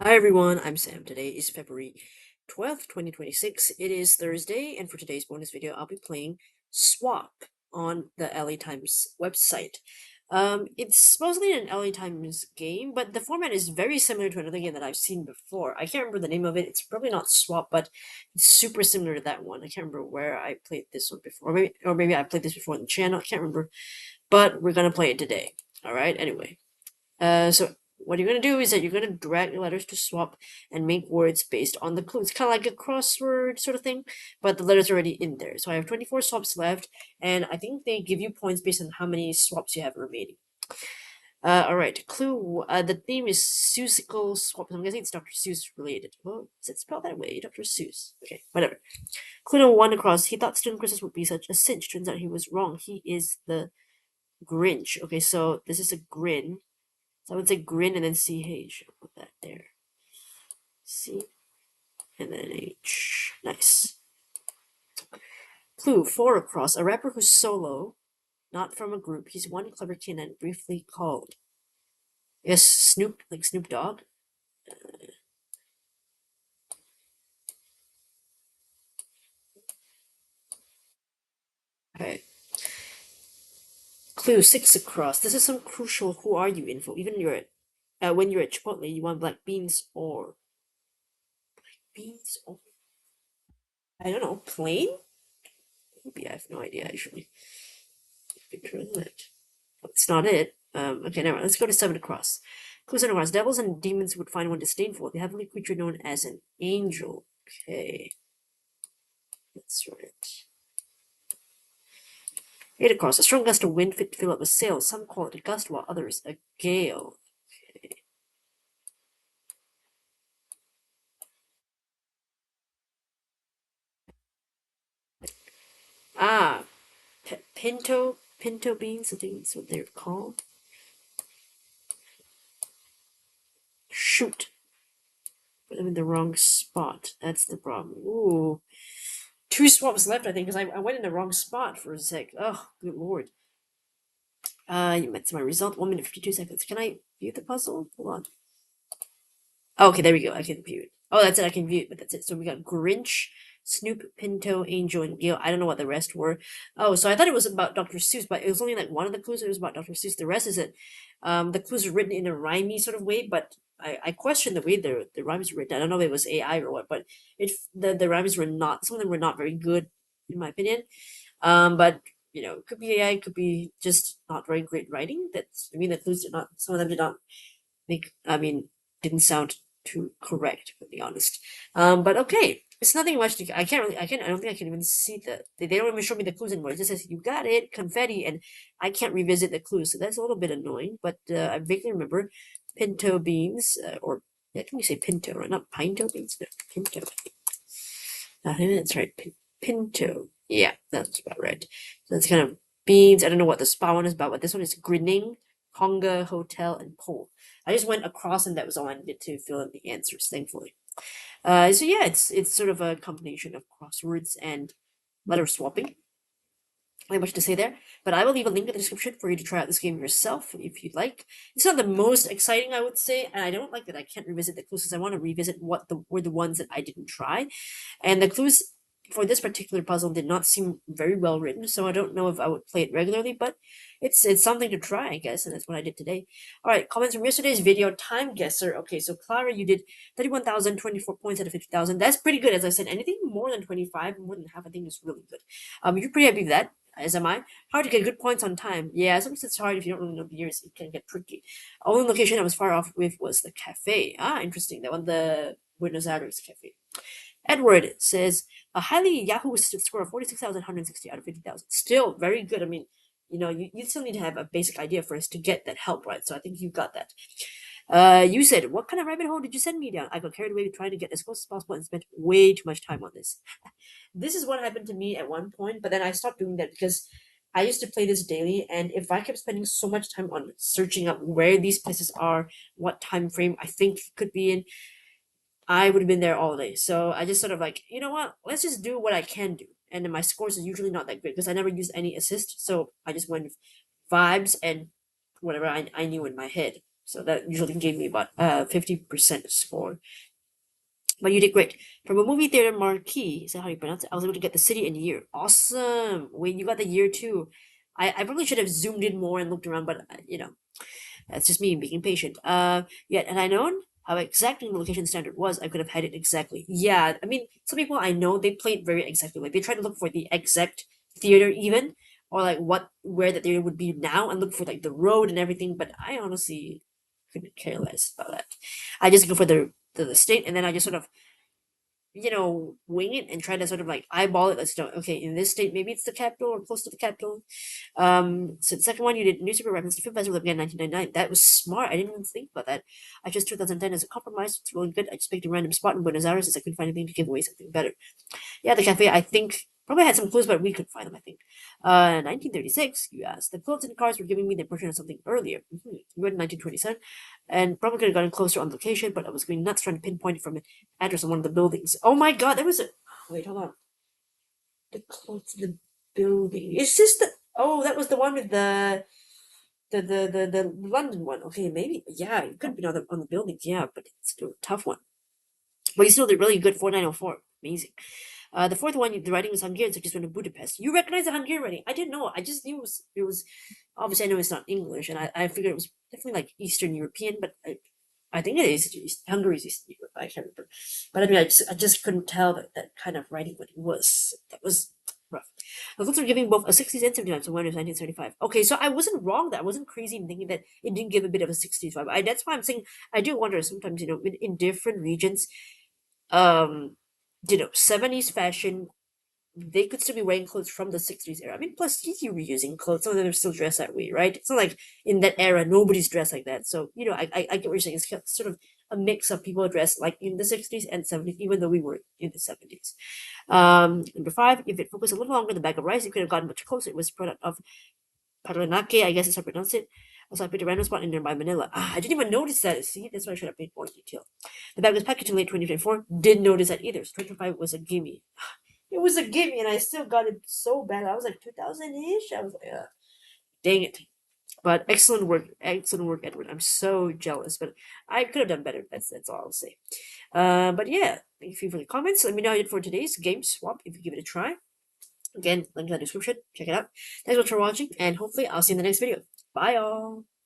Hi everyone, I'm Sam. Today is February 12th, 2026. It is Thursday, and for today's bonus video, I'll be playing Swap on the LA Times website. It's supposedly an LA Times game, but the format is very similar to another game that I've seen before. I can't remember the name of it. It's probably not Swap, but it's super similar to that one. I can't remember where I played this one before. Or maybe I played this before on the channel. I can't remember. But we're gonna play it today. Alright, anyway. So what you're going to do is that you're going to drag your letters to swap and make words based on the clues. Kind of like a crossword sort of thing, but the letters are already in there. So I have 24 swaps left, and I think they give you points based on how many swaps you have remaining. All right, clue. The theme is Seussical swaps. I'm guessing it's Dr. Seuss related. Well, is it spelled that way? Dr. Seuss. Okay, whatever. Clue number one across. He thought student Christmas would be such a cinch. Turns out he was wrong. He is the Grinch. Okay, so this is a grin. So I would say grin and then CH. I'll put that there. C and then H. Nice. Clue 4 across. A rapper who's solo, not from a group. He's one clever kid and briefly called. Yes, Snoop, like Snoop Dogg. Okay. Clue 6 across. This is some crucial who are you info. Even when you're at Chipotle, you want black beans or I don't know, plain? Maybe I have no idea actually. Picture of that. It's not it. Okay, never mind. Let's go to 7 across. Clue 7 across. Devils and demons would find one disdainful. The heavenly creature known as an angel. Okay. That's right. 8 across. A strong gust of wind fit to fill up a sail. Some call it a gust, while others a gale. Okay. Ah, pinto beans. I think that's what they're called. Shoot. Put them in the wrong spot. That's the problem. Ooh. 2 swaps left, I think, because I went in the wrong spot for a sec. Oh, good lord. That's my result. 1 minute 52 seconds. Can I view the puzzle? Hold on. Oh, okay, there we go. I can view it. Oh, that's it. I can view it, but that's it. So we got Grinch, Snoop, Pinto, Angel, and Gale. I don't know what the rest were. Oh, so I thought it was about Dr. Seuss, but it was only like one of the clues. It was about Dr. Seuss. The rest is it. The clues are written in a rhymey sort of way, but I question the way the rhymes were written. I don't know if it was AI or what, but the rhymes were not. Some of them were not very good, in my opinion. But it could be AI, it could be just not very great writing. The clues did not. Some of them did not make. Didn't sound too correct, to be honest. But okay, it's nothing much to. I can't really. I don't think I can even see They don't even show me the clues anymore. It just says you got it, confetti, and I can't revisit the clues. So that's a little bit annoying. But I vaguely remember pinto beans, or yeah, can we say pinto, right? Not pinto beans. No, pinto. I think that's right. Pinto. Yeah, that's about right. So that's kind of beans. I don't know what the spa one is about, but this one is grinning, conga, hotel, and pole. I just went across, and that was all I needed to fill in the answers, thankfully. So yeah, it's sort of a combination of crosswords and letter swapping. Not much to say there, but I will leave a link in the description for you to try out this game yourself if you'd like. It's not the most exciting, I would say, and I don't like that I can't revisit the clues because I want to revisit what were the ones that I didn't try, and the clues for this particular puzzle did not seem very well written, so I don't know if I would play it regularly, but it's something to try, I guess, and that's what I did today. All right, comments from yesterday's video, time guesser. Okay, so Clara, you did 31,024 points out of 50,000. That's pretty good, as I said. Anything more than 25, more than half, I think is really good. You're pretty happy with that, as am I. Hard to get good points on time. Yeah, sometimes it's hard if you don't really know the years. It can get tricky. Only location I was far off with was the cafe. Ah, interesting. That one, the Buenos Aires cafe. Edward says a highly Yahoo score of 46,160 out of 50,000. Still very good. I mean, you still need to have a basic idea first to get that help, right? So I think you got that. You said, what kind of rabbit hole did you send me down? I got carried away with trying to get as close as possible and spent way too much time on this. This is what happened to me at one point, but then I stopped doing that because I used to play this daily, and if I kept spending so much time on searching up where these places are, what time frame I think could be in, I would have been there all day. So I just sort of like, you know what? Let's just do what I can do. And then my scores are usually not that great because I never used any assist. So I just went with vibes and whatever I knew in my head. So that usually gave me about 50% score. But you did great. From a movie theater marquee, is that how you pronounce it? I was able to get the city and year. Awesome. Wait, you got the year too. I probably should have zoomed in more and looked around, but that's just me being patient. Yet, had I known how exactly the location standard was, I could have had it exactly. Yeah, I mean, some people I know, they played very exactly. Like, they try to look for the exact theater even, or like where the theater would be now, and look for like the road and everything, but I honestly couldn't care less about that. I just go for the state, and then I just sort of wing it and try to sort of like eyeball it. Let's know, okay, in this state, maybe it's the capital or close to the capital. So the second one, you did newspaper reference to Film Festival began in 1999. That was smart. I didn't even think about that. I chose 2010 as a compromise. It's really good. I just picked a random spot in Buenos Aires as I couldn't find anything to give away something better. Yeah, the cafe, I think, probably had some clues, but we couldn't find them, I think. 1936, you asked. The clothes and cars were giving me the impression of something earlier. You went in 1927, and probably could have gotten closer on location, but I was going nuts trying to pinpoint it from an address on one of the buildings. Oh my god, there was a. Wait, hold on. The clothes in the building. Is this the. Oh, that was the one with the London one. Okay, maybe. Yeah, it could have been on the buildings, yeah, but it's still a tough one. But you still did really good. 4904. Amazing. The fourth one, the writing was Hungarian, so I just went to Budapest. You recognize the Hungarian writing? I didn't know. I just knew it was obviously I know it's not English, and I figured it was definitely like Eastern European, but I think it is Hungary is Eastern Europe. I can't remember, but I mean I just couldn't tell that kind of writing what it was. That was rough. The books are giving both a 60s and 79, so one is 1975. Okay, so I wasn't wrong. That I wasn't crazy in thinking that it didn't give a bit of a 60s vibe. That's why I'm saying I do wonder sometimes in different regions, um 70s fashion, they could still be wearing clothes from the 60s era. I mean, plus he's reusing clothes. Some of them are still dressed that way, right? It's not like in that era nobody's dressed like that. So I get what you're saying. It's sort of a mix of people dressed like in the 60s and 70s, even though we were in the 70s. Number five, if it focused a little longer, the bag of rice, it could have gotten much closer. It was a product of Paranaque, I guess is how I pronounce it. Also, I picked a random spot in nearby Manila. I didn't even notice that. See, that's why I should have paid more detail. The bag was packaged in late 2024. Didn't notice that either. So 2025 was a gimme. It was a gimme, and I still got it so bad. I was like 2000-ish. I was like, dang it. But excellent work, Edward. I'm so jealous, but I could have done better. That's all I'll say. But yeah, thank you for the comments. Let me know how you did for today's game swap if you give it a try. Again, link in the description. Check it out. Thanks so much for watching, and hopefully I'll see you in the next video. Bye, all.